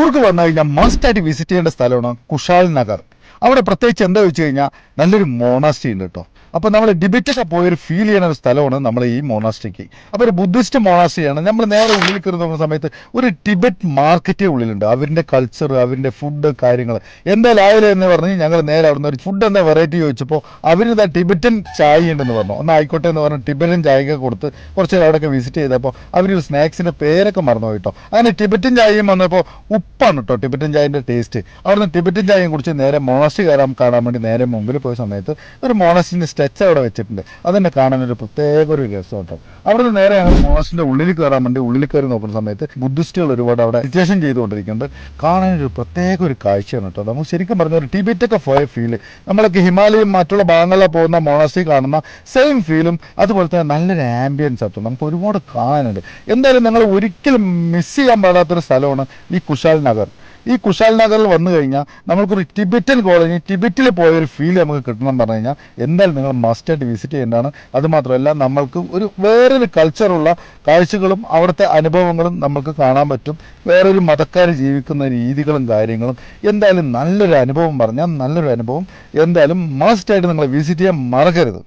കൂർഗ് വന്നു കഴിഞ്ഞാൽ മസ്റ്റായിട്ട് വിസിറ്റ് ചെയ്യേണ്ട സ്ഥലമാണ് കുഷാൽ നഗർ. അവിടെ പ്രത്യേകിച്ച് എന്താ വെച്ച് കഴിഞ്ഞാൽ നല്ലൊരു മോണാസ്ട്രി ഉണ്ട് കേട്ടോ. അപ്പോൾ നമ്മൾ ടിബറ്റൊക്കെ പോയൊരു ഫീൽ ചെയ്യുന്ന ഒരു സ്ഥലമാണ് നമ്മൾ ഈ മോണാസ്ട്രിക്ക്. അപ്പോൾ ഒരു ബുദ്ധിസ്റ്റ് മോണാസ്ട്രിയാണ്. നമ്മൾ നേരെ ഉള്ളിൽ കയറി നോക്കുന്ന സമയത്ത് ഒരു ടിബറ്റ് മാർക്കറ്റേ ഉള്ളിലുണ്ട്. അവരുടെ കൾച്ചർ, അവരുടെ ഫുഡ് കാര്യങ്ങൾ എന്തായാലും ആയാലും എന്ന് പറഞ്ഞ് ഞങ്ങൾ നേരെ അവിടുന്ന് ഒരു ഫുഡ് എന്താ വെറൈറ്റി ചോദിച്ചപ്പോൾ അവരിതാ ടിബറ്റൻ ചായ ഉണ്ടെന്ന് പറഞ്ഞു. ഒന്ന് ആയിക്കോട്ടെ എന്ന് പറഞ്ഞ് ടിബറ്റൻ ചായയൊക്കെ കൊടുത്ത് കുറച്ച് നേരം അവിടെയൊക്കെ വിസിറ്റ് ചെയ്തപ്പോൾ അവർ സ്നാക്സിൻ്റെ പേരൊക്കെ മറന്നു പോയിട്ടോ. അങ്ങനെ ടിബറ്റൻ ചായയും വന്നപ്പോൾ ഉപ്പാണ് കേട്ടോ ടിബറ്റൻ ചായൻ്റെ ടേസ്റ്റ്. അവിടുന്ന് ടിബറ്റൻ ചായയും കുടിച്ച് നേരെ മോണാസ്ട്രി കാണാൻ വേണ്ടി നേരെ മുമ്പിൽ പോയ സമയത്ത് ഒരു മോണാസ്ട്രിൻ്റെ സ്റ്റാച്ചു അവിടെ വെച്ചിട്ടുണ്ട്. അതെന്നെ കാണാൻ ഒരു പ്രത്യേക ഒരു രസം കേട്ടോ. അവിടെ നിന്ന് നേരെ ഞങ്ങൾ മോണാസ്ട്രിന്റെ ഉള്ളിൽ കയറാൻ വേണ്ടി ഉള്ളിൽ കയറി നോക്കുന്ന സമയത്ത് ബുദ്ധിസ്റ്റുകൾ ഒരുപാട് അവിടെ മെഡിറ്റേഷൻ ചെയ്തുകൊണ്ടിരിക്കുന്നുണ്ട്. കാണാനൊരു പ്രത്യേക ഒരു കാഴ്ചയാണ് കേട്ടോ. നമുക്ക് ശരിക്കും പറഞ്ഞ ഒരു ടിബറ്റൊക്കെ പോയ ഫീല്, നമ്മളൊക്കെ ഹിമാലയം മറ്റുള്ള ഭാഗങ്ങളിൽ പോകുന്ന മോണാസ്ട്രി കാണുന്ന സെയിം ഫീലും അതുപോലെ തന്നെ നല്ലൊരു ആംബിയൻസ് ആട്ടോ. നമുക്ക് ഒരുപാട് കാണാനുണ്ട്. എന്തായാലും നിങ്ങൾ ഒരിക്കലും മിസ് ചെയ്യാൻ പാടാത്തൊരു സ്ഥലമാണ് ഈ കുഷാൽ നഗർ. ഈ കുഷാൽ നഗറിൽ വന്നു കഴിഞ്ഞാൽ നമുക്കൊരു ടിബറ്റൻ കോളനി, ടിബറ്റിൽ പോയൊരു ഫീൽ നമുക്ക് കിട്ടണം എന്ന് പറഞ്ഞു കഴിഞ്ഞാൽ എന്തായാലും നിങ്ങൾ മസ്റ്റായിട്ട് വിസിറ്റ് ചെയ്യേണ്ടതാണ്. അതുമാത്രമല്ല നമ്മൾക്ക് ഒരു വേറൊരു കൾച്ചറുള്ള കാഴ്ചകളും അവിടുത്തെ അനുഭവങ്ങളും നമുക്ക് കാണാൻ പറ്റും. വേറൊരു മതക്കാർ ജീവിക്കുന്ന രീതികളും കാര്യങ്ങളും എന്തായാലും നല്ലൊരു അനുഭവം പറഞ്ഞാൽ നല്ലൊരു അനുഭവം. എന്തായാലും മസ്റ്റായിട്ട് നിങ്ങൾ വിസിറ്റ് ചെയ്യാൻ മറക്കരുത്.